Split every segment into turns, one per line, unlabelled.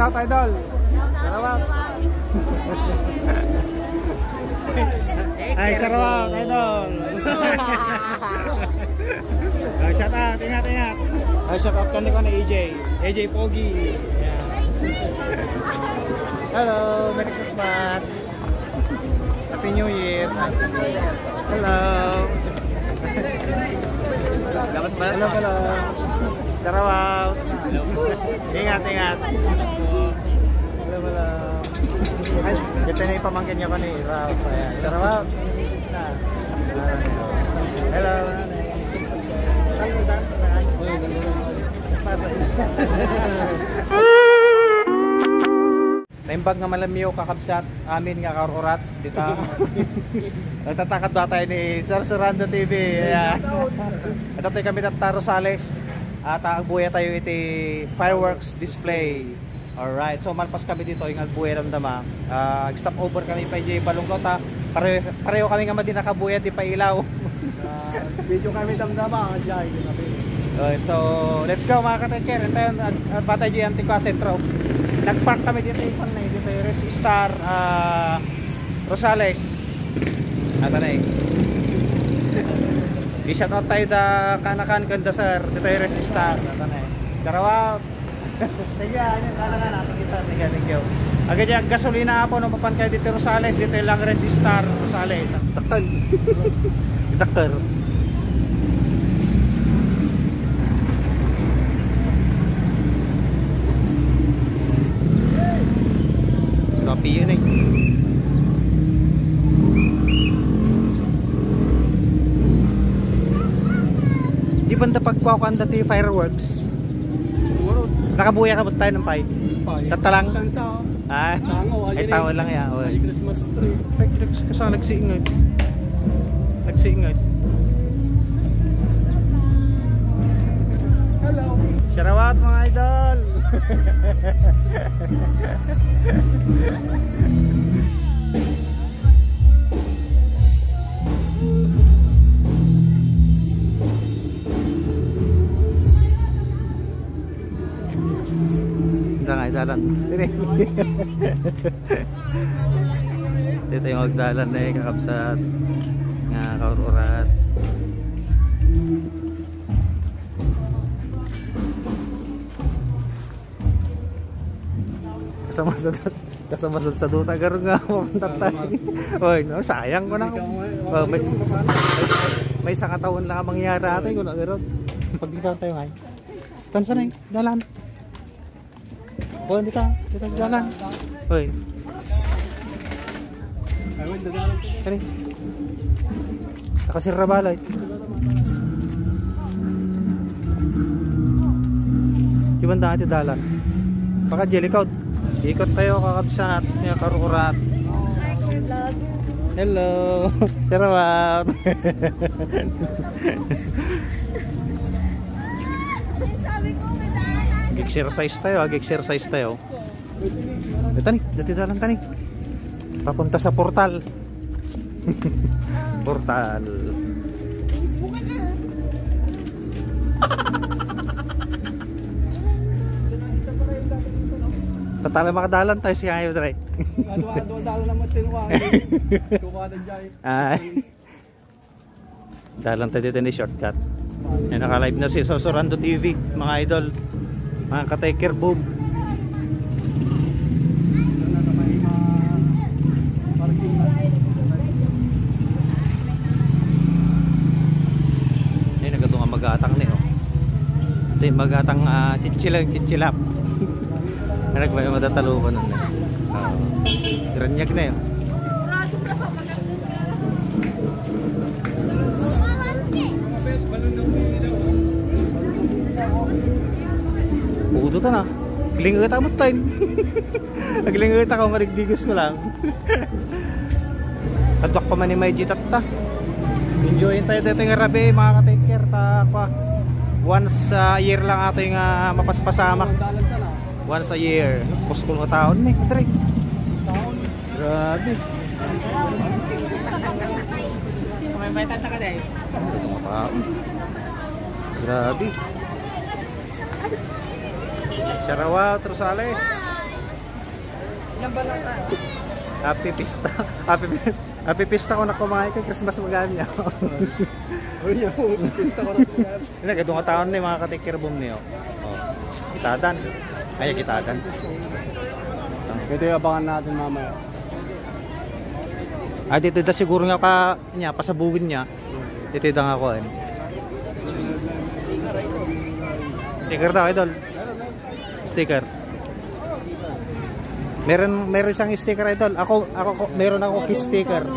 out, idol. Shout out. Ay, shout out, idol. Shout out, ingat. Ay, shout out kan ni AJ Pogi. Hello, Merry Christmas. Happy New Year. Hello. Dapat pala. Hello. Darawaw. Ingat. Hello. Ay, ito na ipamangkin niya ko ni Ralph. Ayan. Darawaw. Hello. Naimbag nga malamyo kakabsat amin nga karurat dito. Nagtatakad ba tayo ni Sir Surando TV. Ito tayo kami ng Rosales at agbuya tayo iti fireworks display. Alright, so malpas kami dito yung agbuya ramdama. Stop over kami pa J Balungkot ha. Pareho kami nga madinakabuya di pa ilaw.
Video kami damdama Jai.
Alright, so let's go mga kateker. Ito yung Batay J Antigua Centro. Nagpark kami dito yung panay, dito yung Res Star Rosales. Ata na i-shoutout tayo da kanakan ganda sir. Dito yung Res Star. Ata na Darawaw. Sige, yan kanakan natin kita. Thank you. Agad yung gasolina po nung mapan kayo dito Rosales. Dito yung lang Res Star Rosales. Takal. Takal. Grabe yun eh. Di ba pagpawakan dati fireworks? Nakabuya ka ba tayo ng pay? Tatalang? Ay tawa lang yan.
Ay Christmas tree.
Kasi nagsiingay.
Hello.
Shout out mga idol. Hindi nga idalan. Dito yung magdalan na eh, kakabsat nga kaururat. Kasamasad sa duta garo nga mapuntat tayo. Oy, no, sayang ko na. May isang taon lang mangyayari atin ko na garo. Pag dito tayo ngay. Tansa na dalan. Oy, dito dalan. Oy.
Ayun, dalan.
Kani. Ako si Rabalay. Iban dati dalan. Baka jellycoat. Ikot tayo kakabsat niya karurat. Hello. Sarawat. Exercise tayo. Ito ni, dati dalan tani. Papunta sa portal. Portal. Tatala makadalan tayo siya ngayon, Dre.
Dalan naman tinuwa.
Ay. Dalan tayo dito ni shortcut. Yan, naka-live na si Surando TV, mga idol. Mga ka-taker boom. Yan, nagato nga mag-atang ni, oh. Ito yung mag-atang chichilap. Anak ba yung matatalupan nun eh. Granyag na yun. Udo ta na. Glingot ako tayo. Naglingot ako, marigdigos ko lang. Kadwak pa man ni may jitat ta. Enjoyin tayo dito yung rabi, mga ka-take care. Once a year lang ato yung mapaspasama. Once a year. Puskol ko taon ni Dre. Grabe.
May baitan ka dahil.
Grabe. Sarawat, Rosales.
Ilan ba lang tayo?
Happy Pista. Happy Pista ko na kumain kay Christmas maganda.
Uy, yung pista ko na ito.
Ini gadong taon ni mga katikir boom niyo. Oh. Kitadan. Ay kitadan.
Ito yung abangan natin mamaya.
Ah dito da siguro nga ka niya pasabugin niya. Dito dang ako eh. Sticker daw idol. Sticker. Meron siyang sticker idol. Ako meron ako kiss sticker.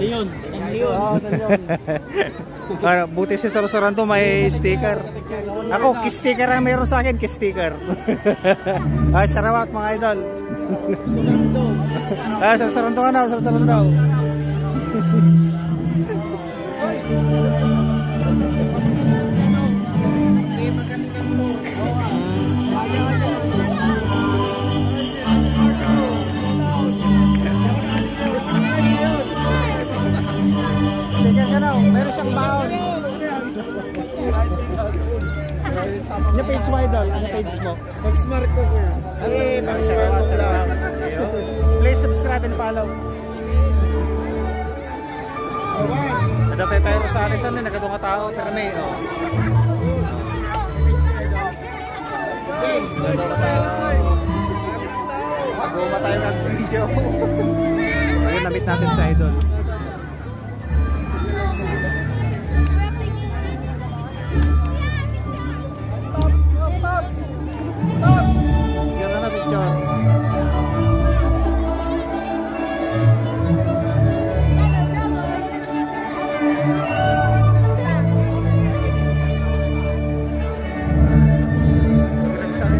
Leon. Oo, Leon.
Para buti si Sorsoran to may sticker. Ako kiss sticker ang meron sa akin, kiss sticker. Ay, sarawat mga idol. Ah, Sorsoran to ano, Sorsoran daw. Sticker ka daw, meron siyang baon. Ano page mo idol? Ano page mo?
Mag-smart ko ko yan.
Ay, salamat. Please subscribe and follow. Ada tayo Rosales ano, nagkadong tao, pero may Maguma tayo ng video. Ayun, namit natin sa idol. Yan na picture.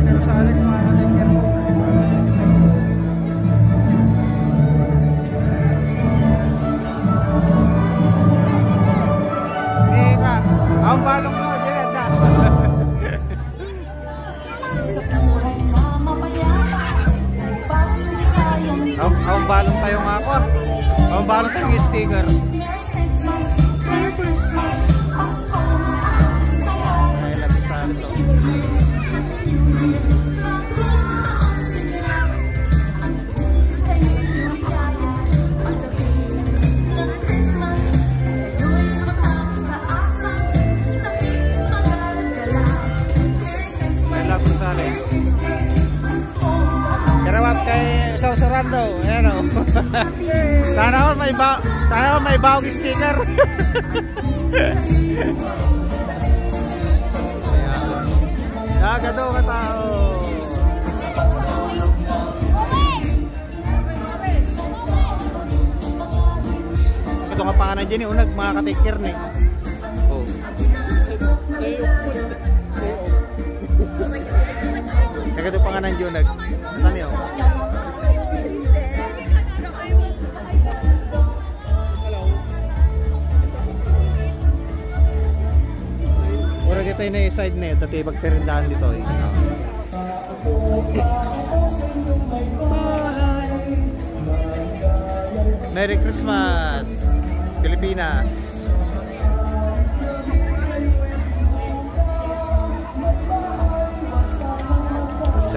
Rosales mga katikir. Ang balong mo, diyan na. Ang balong tayo nga ako. Ang balong tayong sticker. Ay, lapit sa ito. Karawat kay Sorsorando, ayan o. Sana ako may bawang sticker. Nagado ka tao. Ito nga pangalan dyan unag mga katikir ni. Oh. Nagado pangalan dyan unag. Ano yun? Ora dito yung side net, dati pagperindahan dito eh. Merry Christmas, Pilipinas!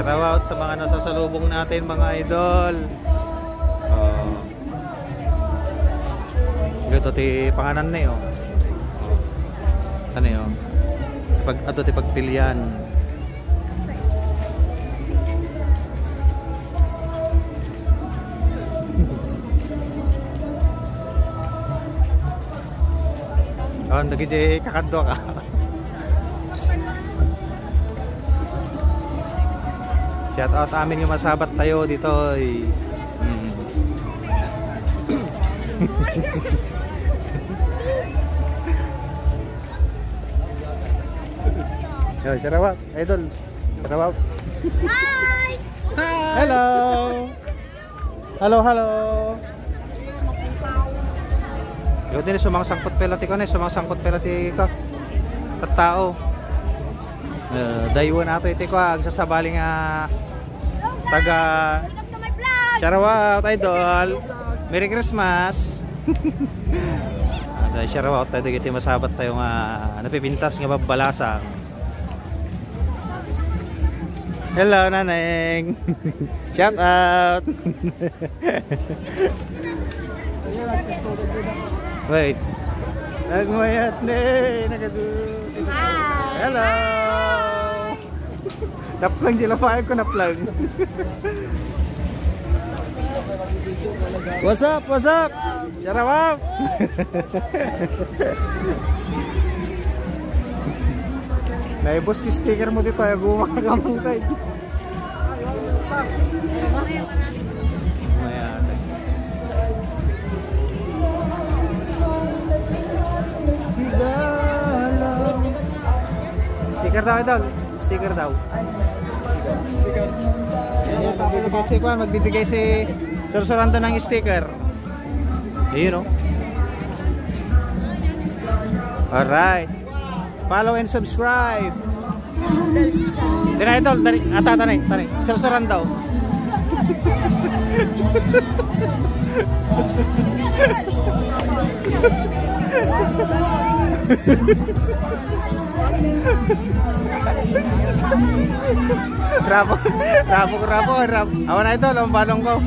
Shout out sa mga nasasalubong natin mga idol. Ito ti panganan na yun. Ano yun? Ato ti pagpilian. Oh, nagidi kakadwa ka. Shout out amin yung masabat tayo dito. Yo, Sarawak, idol. Sarawak.
Hi!
Hello. Hello. Yo din sumangsangkot pelati ko na, sumangsangkot pelati ka. Tattao. Dayuan ato iti ko ang sasabaling taga
Welcome to my vlog!
Sarawak, idol. Merry Christmas. Sarawak tayo dito masabat tayo nga napipintas nga babalasang. Hello, Naneng. Shout out. Wait. Nagmayat na nagaguti. Hello. Naplang sila pa ko naplang. What's up? What's up? Yarawap. Naibos ki sticker mo dito ay gumagamang tayo. Sticker daw idol. Sticker daw. Magbibigay si Sir Sorando ng sticker. Ayun, no? Alright. Follow and subscribe. Tara idol, tanay. Sir Sorando. Rabo. Awan na idol, ang balong ko.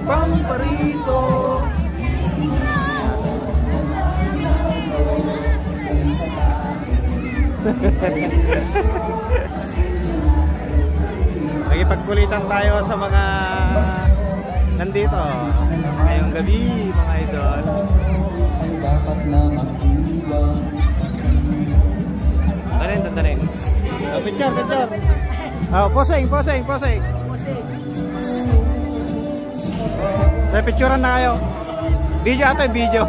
Pamparito.
Nagipagkulitan tayo sa mga nandito ngayong gabi, mga idol. Dapat na magbilang. Tanin. Picture. Posing. May picturean na kayo. Video ato yung video.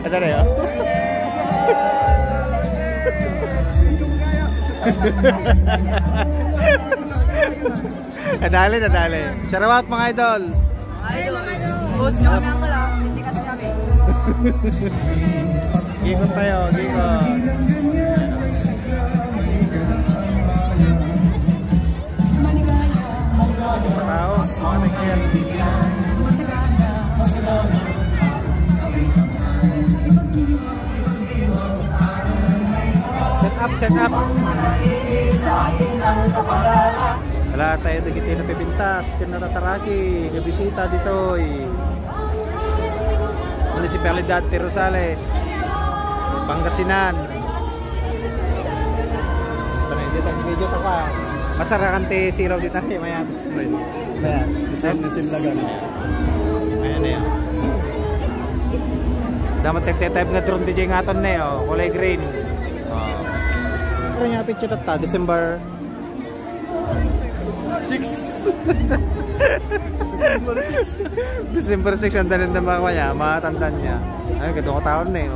Ada na yun? Nadali. Shout out mga idol.
Post nyo na ako lang. Hindi kasi kami.
Gikot tayo. Set up. Wala tayo dito na pipintas, kinatataraki, kabisita dito Municipalidad de Rosales, Pangasinan. Dito ang video sa pa. Masarakante silaw dito na mayan.
Ayan. Nasimlagan.
Ayan na yan. Dapat type nga drone DJ nga aton na yun. Kulay green. Pero nga picture ta December
6.
December 6 ang danin na mga kanya, matatandaan niya. Ay, gadong taon na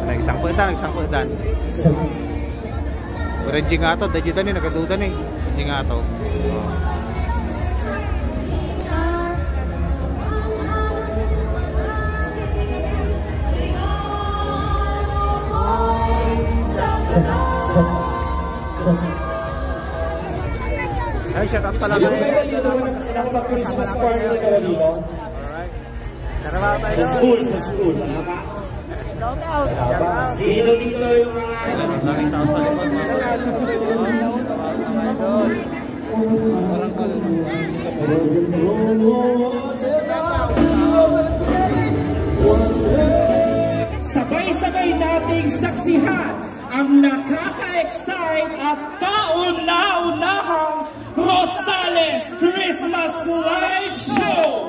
nagsangkutan. Pero hindi nga ito, dahil dito nagadudan hindi nga ito. Ay, shout out pala kayo. Alright. Tara ba tayo?
Sa school.
Shout out.
Sino dito yung mga
Maraming tao sa likod.
sabay-sabay nating saksihan ang nakaka-excite at kauna-unahang Rosales Christmas Light Show!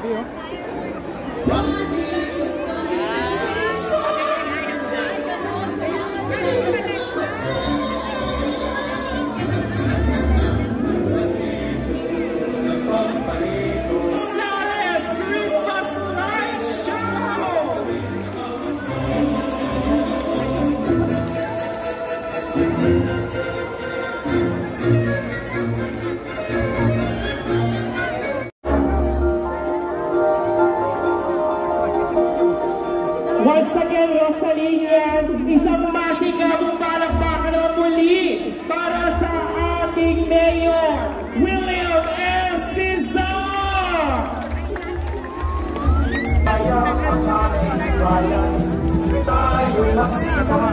Grabe oh.
Once again, Rosalinian, isang masigabong palakpakan naman muli para sa ating Mayor, William S. Cesar!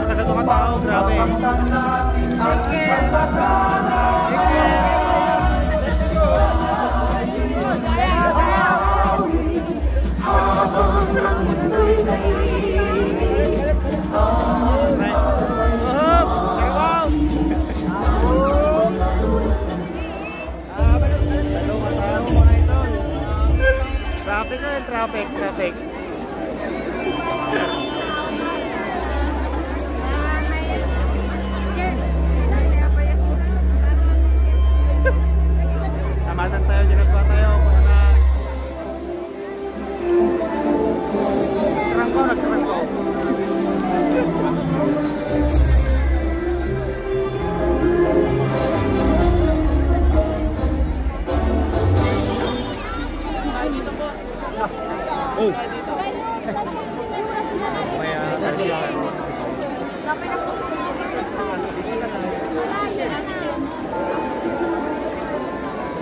Nakatukan tao, grabe. Traffic. Tamasan tayo, jagat pa tayo. Nagkarangko. Oh.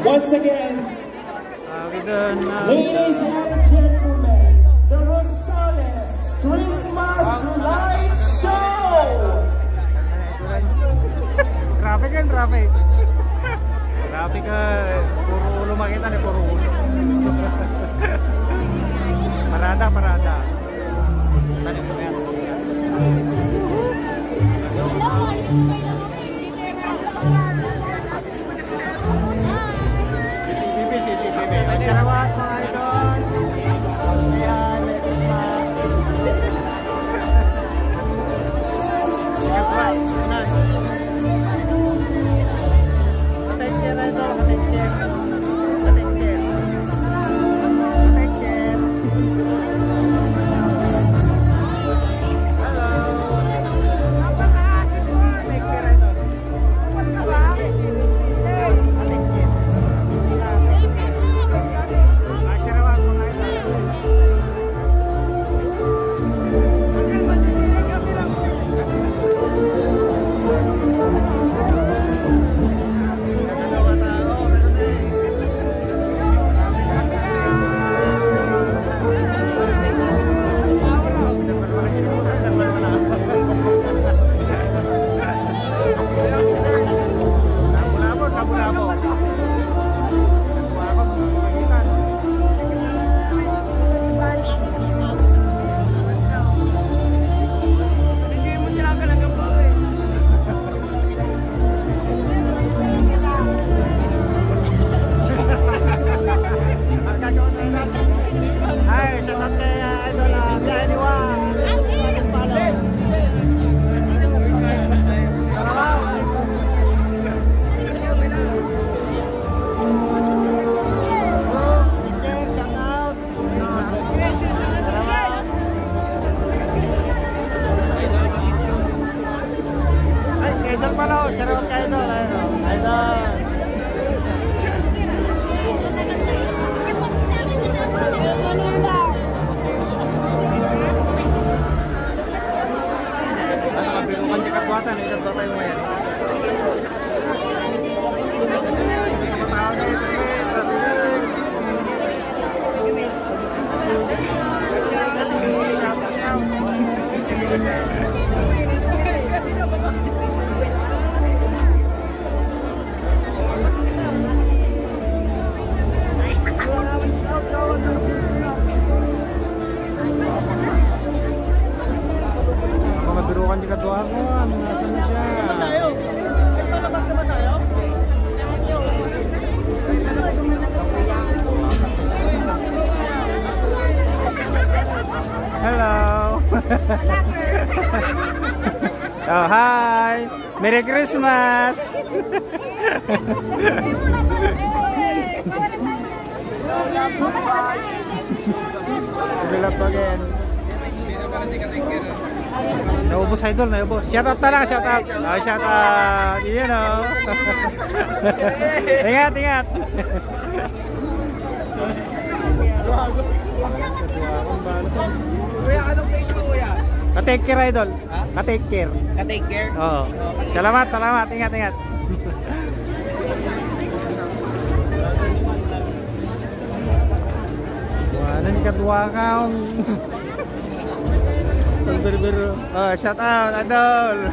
Once again, ladies and gentlemen, the Rosales Christmas Light Show!
Traffic. Traffic ka. Puro ulo makita ni puro ulo. Parada. Tali mo yan. CCTV. Sarawat mga idol. Ayan, let's Oh, hi! Merry Christmas! Develop again. Naubos idol, naubos. Shout out na lang, shout out. Oh, shout out. You know. Ingat, ingat.
Kuya, anong page mo kuya?
Ka-take care idol. Ka-take care.
Ka-take care?
Oo. Salamat, salamat. Ingat, ingat. Ano ni kadwa ka? Beru-beru. Oh, shout out idol.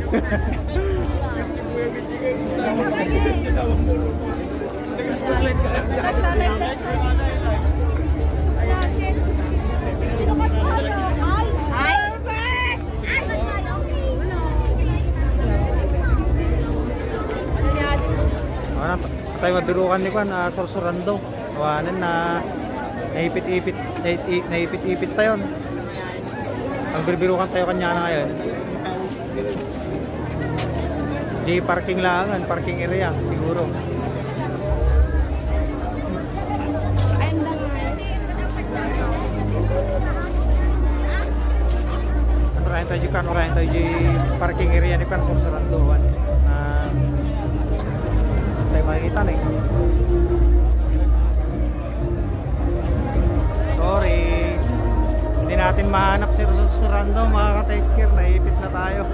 Tayo mabirukan ni Kwan, sursurando. Kawanan na naipit-ipit tayo. Ang birbirukan tayo kanya na ngayon. Di parking langan, parking area siguro. Orahin tayo kan, orahin tayo di parking area ni Kwan, sursurandoan. Tayo makikita na eh. Sorry. Hindi natin mahanap si Surando, mga ka-take care, naipit na tayo.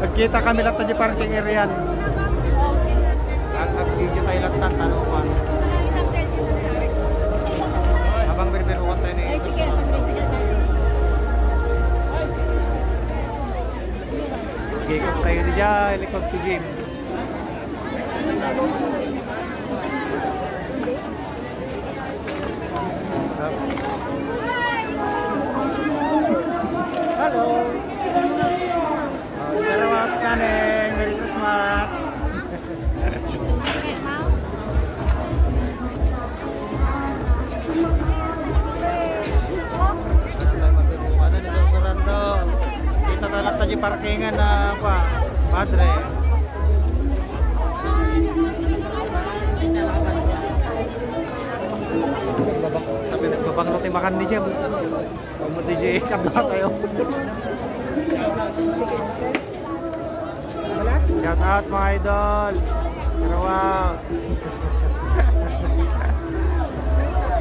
Nagkita kami lang tayo parking area. At nag-video tayo lang tanukan. Habang birbirukan tayo na ito. Gigop tayo dyan, likod to gym. Hello. Salamat kaneng. Merry Christmas. Ano ni Surando? Kita talak tayo parkingan na pa. Padre. Tapi nagbabang roti makan ni Jeb. Kamu DJ kabla kayo. Shout out mga idol. Pero wow.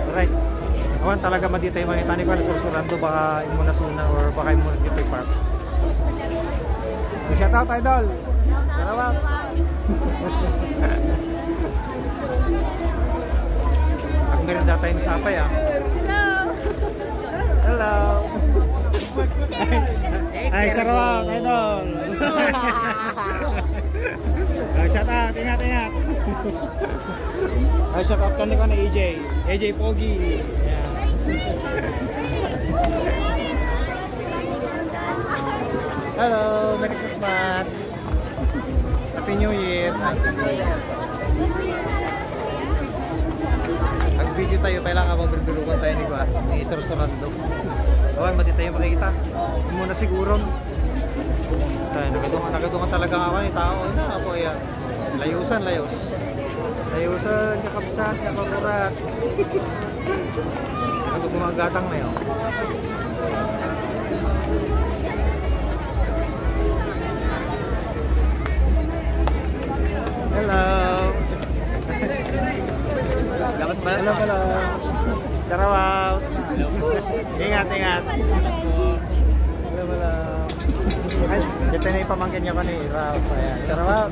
Alright. Awan talaga madita yung mga itani ko na sursurando, baka imo na suna or baka imo na dito park. Shout out idol. Pero wow. Meron data yung sapay ah. Hello. Ay, sarap, idol. Shout out, ingat, ingat. Ay, shout out kan ni AJ. AJ Pogi. Hello, Merry Christmas. Happy New Year. Video tayo, kailangan habang birbirukan tayo ni Sursurando. Awan, mati tayo makikita. Muna siguro. Nakadungan talaga ako ni tao. Ay na, ako yan. Layusan, layos. Layusan, kakapsat, kakakurat. Ako gumagatang na yun. Hello. Dapat pala sa hello. Tarawaw. Ingat, ingat. Hello. Ay, dito na ipamangkin niya ko ni Ralph. Ayan. Tarawaw.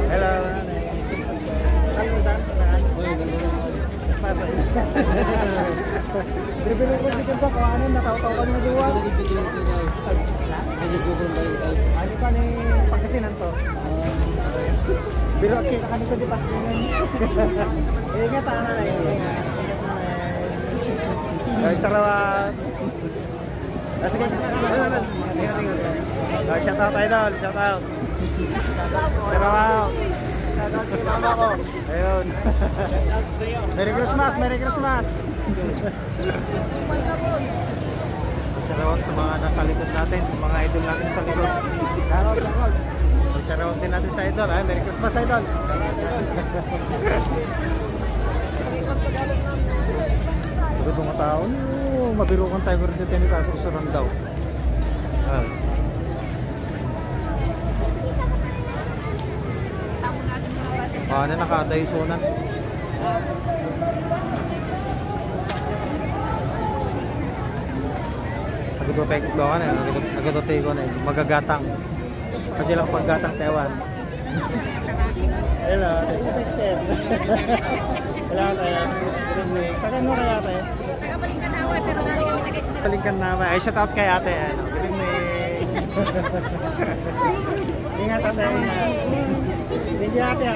Hello. Bibili ko dito ba kung ano nataw-taw na duwa? Ano ka ni pagkasinan to? Pero kita kanito di ba? Ingat ana na ingat. Ay salamat. Sige. Ingat. Shout out idol, shout out. Salamat. Shout out sa mama ko. Ayun. Merry Christmas, Merry Christmas. Shoutout sa mga nasa likod natin, mga idol natin sa likod. Shoutout. Shoutout din natin sa idol. Merry Christmas, idol. Pagod mga tao, mabirukan tayo rin dito yung kasusuran daw. Ano nakadaiso na. Agad-opekot ko na, agad-opekot ko na, magagatang. Kasi lang paggatang tewan. Hello, wala tayo. Tagan mo kaya tayo?
Taga Balingkan Nawa, pero dali kami taga-Isabela.
Balingkan Nawa. Ay, shout out kay ate. Good evening. Ingat ate. Thank you ate.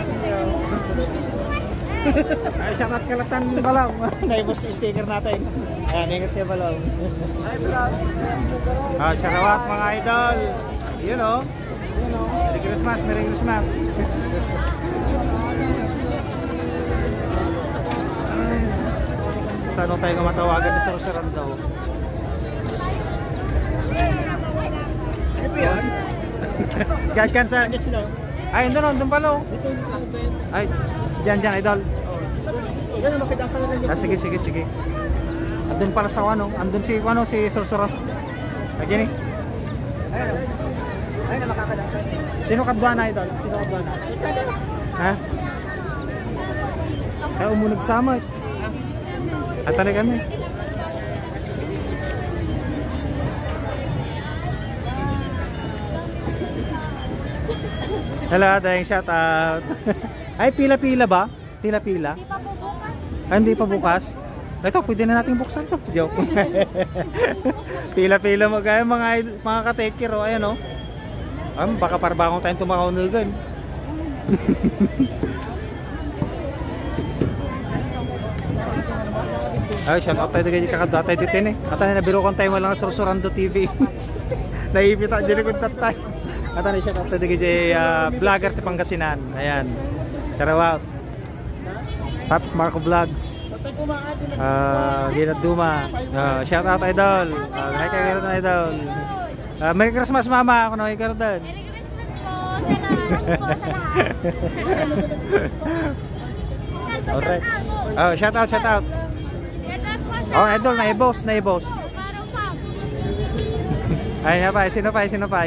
Ay, shout out kalatan Balong. Naibos sticker natin. Ayan, ingat kay Balong. Shout out mga idol. You know. Merry Christmas, Merry Christmas. Saan tayo matawagan sa restaurant daw? Gagkan sa... Ay, doon pala. Ay, dyan, idol. Sige. Andun pala sa ano? Andun si Sursurat. Lagi ni. Ay, nakakadang. Sino kadwana, idol? Sino kadwana? Ha? Ay, umunog sama. At talaga kami. Hello, dahil shout out. Ay, pila-pila ba? Pila-pila?
Hindi pa po bukas.
Ay, hindi pa bukas. Ito, pwede na natin buksan to. Joke. Pila-pila mo gaya mga ka-take care, ayan o. Baka parabakong tayong tumakaunugan. Ay, shout out tayo dito kakadwa tayo dito eh. At na nabirukan tayo malang Sursurando TV. Naipita, dito kong tatay. At na shout out tayo dito vlogger sa Pangasinan. Ayan. Shout out. Pops Marco Vlogs. Ginat Duma. Shout out idol. Hi kay Garden idol. Merry Christmas mama. Ako na kay Garden.
Merry Christmas po. Sana po sa lahat.
Alright. Shout out. Oh, idol na i-boss.
Parang pop.
Ay, sino pa?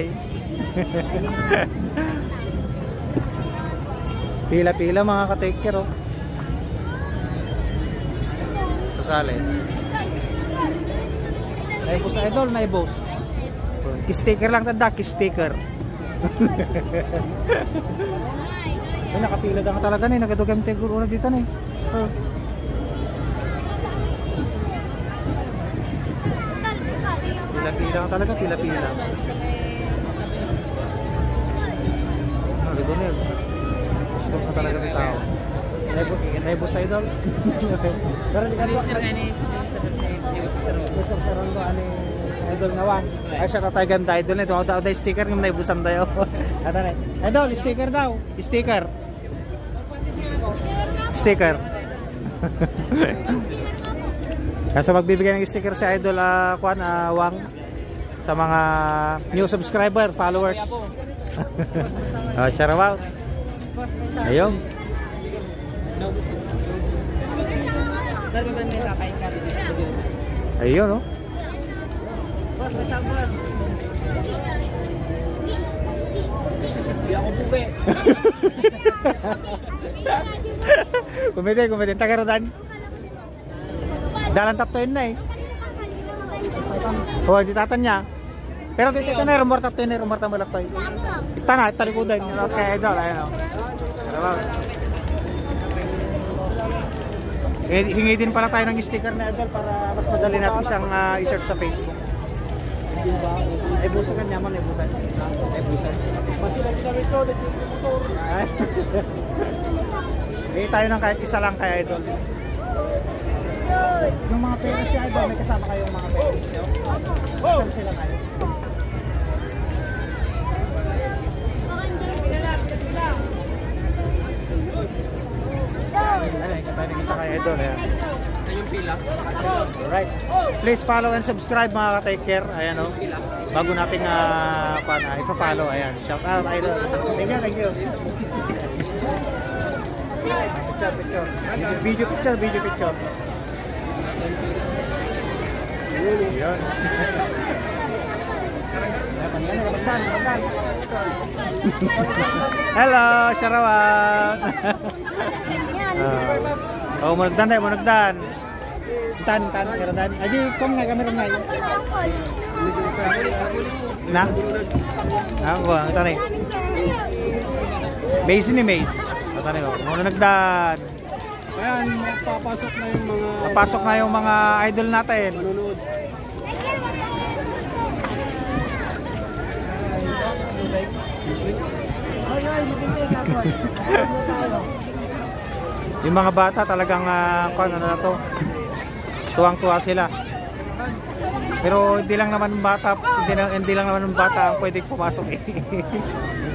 Pila-pila mga ka-take care oh. Sasali. Na-i-boss idol, na-i-boss. Kiss-sticker lang tanda, kiss-sticker. Ay, nakapila na talaga na eh. Nagadugang teguro na dito na eh. Pila-pila ka talaga, pila-pila. Dito na yun. Gusto ka talaga ng tao. Naibos sa idol. Pero di ka doon. Gusto sa ron ko, ano idol nga wang. Ay, siya tatay gamit idol na ito. Ako daw sticker ng naibusam tayo. Idol, sticker daw. Sticker. Kaso magbibigay ng sticker si idol wang sa mga new subscriber, followers. Shout out. Ayun. Ayun, no? Kumite, tagarodan. Dalan tatuin na eh. Oh, di tatan niya. Pero dito na rumor tatuin, rumor tambalak tayo. Ita na, talikudan. Okay, idol, ayun. Hingi din pala tayo ng sticker na idol para mas madali natin siyang i-search sa Facebook. Ay busan kan nyaman, ay busan. Masih lagi na ito, motor. Hingi tayo ng kahit isa lang kay idol. Yung mga parents siya idol, may kasama kayong mga parents niyo? Kasama sila kayo? Ay, isa kay idol. Sa yung pila. Alright. please follow and subscribe mga ka-take care. Ayan o. Bago nating ipa-follow. Ayan. Shout out idol. Thank you. Picture. Video picture. Yun. Hello, Sarawak. Oh, munagdan. Tan, karadan. Aji, kom nga kamera nga. Na? Ako, ito na. Maze ni Maze. Ito na yun. Munagdan.
Ayan, papasok na yung mga
idol natin.
manunood.
Yung mga bata talagang ano na to, tuwang-tuwa sila. Pero hindi lang naman bata ang pwedeng pumasok eh.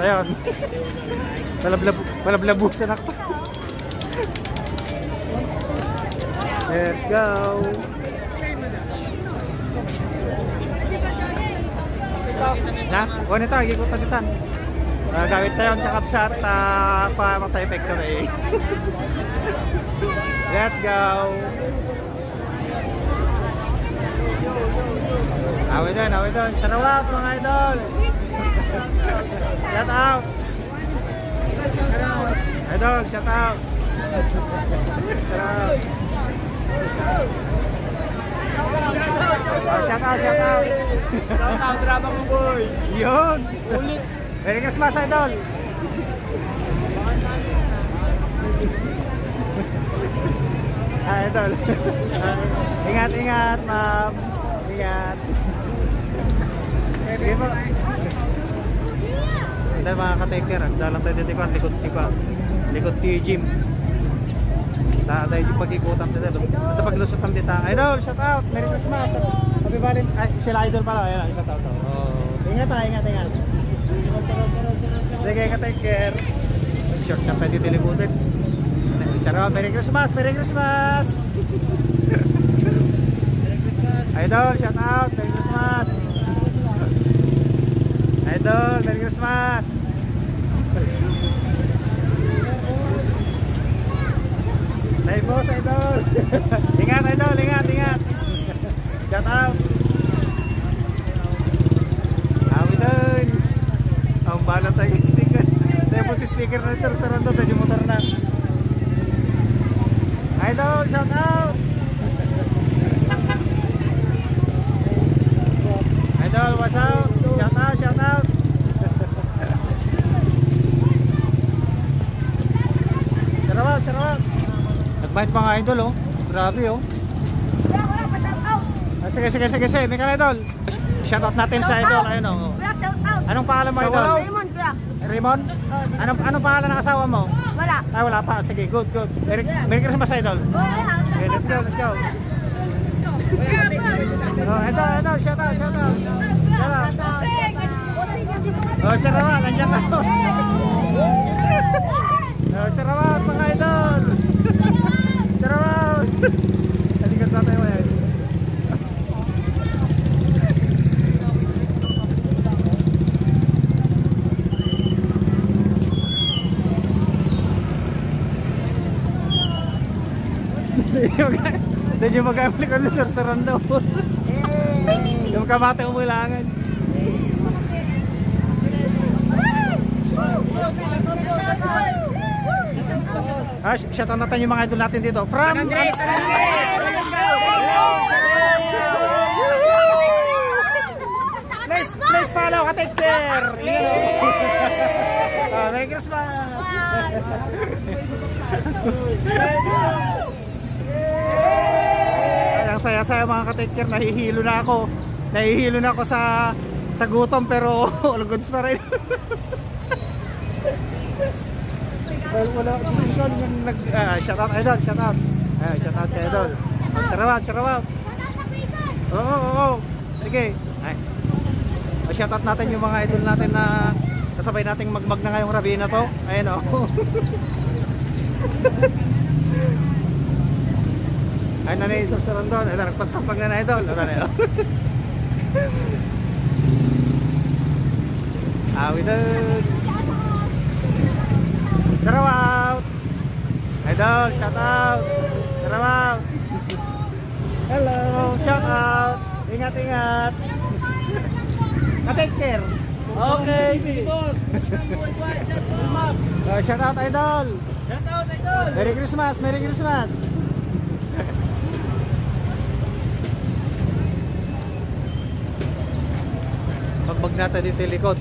Ayun. Malablabusan ako. Let's go. Na, kuha nito, ikot na nitan. Gawin tayo ang kakapsat pa matay effector eh. Let's go. Away doon. Sarawak mga idol. Shout out. Idol, shout out. Shout out. Shout out, drama mo boys. Yun. Ulit. Merry Christmas idol. Idol. Ingat, ma'am. Ingat. Okay po. Ito mga ka-taker, dalang tayo dito likod T-Gym. Tayo yung pag-ikutan dito. Ito paglusot ng dita. Idol, shout out. Merry Christmas. Happy Valentine. Ay, sila idol pala. Ayan, shout out. Ingat. Sige, ka-taker. Short na tayo dito likutin. Shout out. Merry Christmas. Idol, shout out. Merry Christmas. Idol, Merry Christmas. Hey boss, idol. Ingat idol, ingat. Shout out. Awi doon. Ang balat tayo sticker. Tayo po si sticker na sir sarando tayo motor na. Idol, shout out. Idol, what's up? Shout out. Sarawak. Nag-bite pa nga idol oh. Grabe oh. Sige. May ka na idol. Shout out natin sa idol. Ayun oh. Anong pangalan mo idol? Raymond? Anong pangalan ng asawa mo?
Wala.
Ay wala pa. Sige, good. Merry Christmas idol. Okay, let's go. Oh, idol, shout out. Oh, Sarawak, nandiyan ka. Oh, Sarawak, mga idol. Sarawak. Halikan sa tayo yan. Hindi yung mag-amali ko na sarsaran daw. Yung kamate umulangan. Shoutout natin yung mga idol natin dito. From Andres! Please follow, ka-take care! Merry Christmas! Ang saya-saya mga ka-take care. Nahihilo na ako sa gutom pero all goods pa rin. Wala shout out idol, shout out kay idol. Sarawak. Oo. Sige. Ay. Shout out natin yung mga idol natin na kasabay nating magmag na ngayong rabi na to. Ayun oh. Ay na ni susuran doon. Ay nagpagpag na na idol. Ano na. Awi doon. Shout out. Idol, shout out. Shout out. Hello, shout out. Ingat-ingat. Take care.
Okay, sige boss.
Shout out idol.
Shout out, idol.
Merry Christmas, Merry Christmas. Pagbag natin dito yung likod.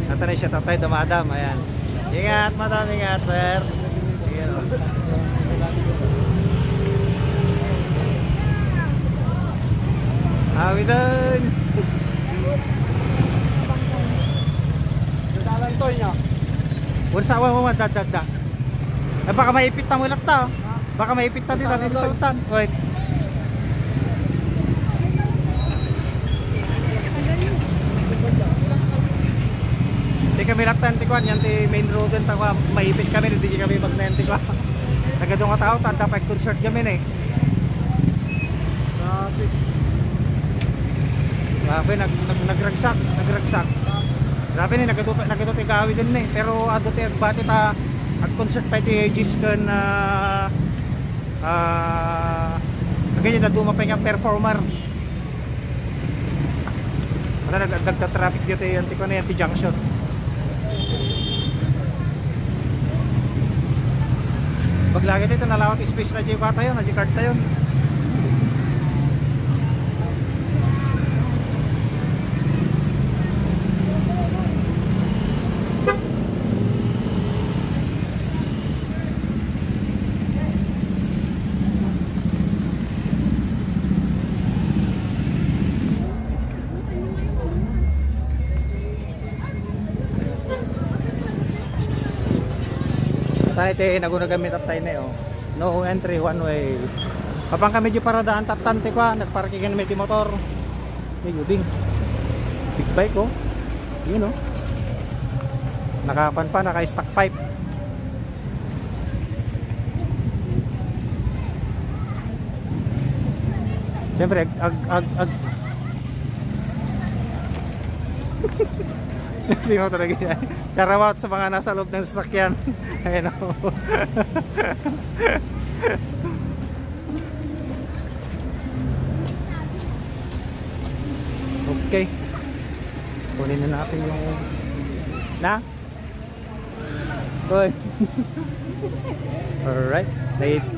Natanay siya tatay dumadam. Ayan. Ingat madam, ingat sir. Sige, no? Awi doon.
Dalang to niya.
Unsa wa mo dadagdag. Eh baka maipit ta mo lang ta. Baka maipit ta dito dito tan. Wait. Di kami laktan ti kwan yan ti main road ta kwa maipit kami di kami magnenti kwa. Nagadong ka tao tanda pa concert kami ni. Grabe nagragsak. Grabe ni nagatupi gawi din ni pero ado ti agbati ta ag concert pa ti Aegis kan ganyan na dumapay nga performer. Wala nagdagdag traffic dito yung anti ko na yung junction. Paglagi dito nalawat space na dyan bata yun, na dyan karta yun. Tayo te nagunagamit at tayo na yun. No entry, one way. Kapang kami dyan para daan tatante ko, nagparkingan may motor. May guding. Big bike oh. Yun oh. Nakapan pa, naka-stock pipe. Siyempre, sino talaga yan? Karawat sa mga nasa loob ng sasakyan. Ayan o. Okay. Kunin na natin yung Good. Alright.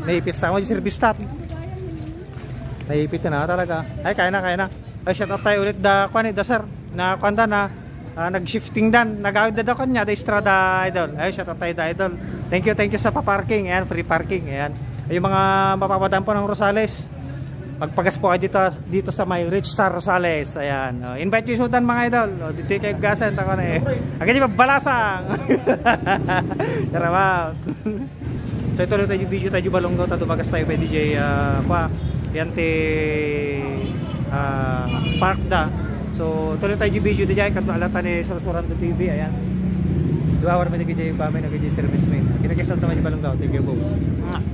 Naipit sa ako yung service stop. Naipit na talaga. Ay, kaya na. Ay, shout out tayo ulit da sir. Na kwanda na nag-shifting dan. Nagawid na daw kanya da Estrada idol. Ay, shout out tayo da idol. Thank you sa pa-parking. Ayan, free parking. Ayan. Ay, yung mga mapapadaan po ng Rosales. Magpagas po kayo dito sa may Rich Star Rosales. Ayan. Invite you sudan mga idol. Dito kayo gasan. Tako na eh. Agad yung balasang. Tara wow. So ito ulit tayo video tayo balong daw. Tadumagas tayo pa DJ yan te park da. So tuloy tayo video di jay katulata ni Sorsorando TV. Ayan. 2 hour may nagijay ba may nagijay service main. Kita-kisal naman yung balong daw. Thank you po.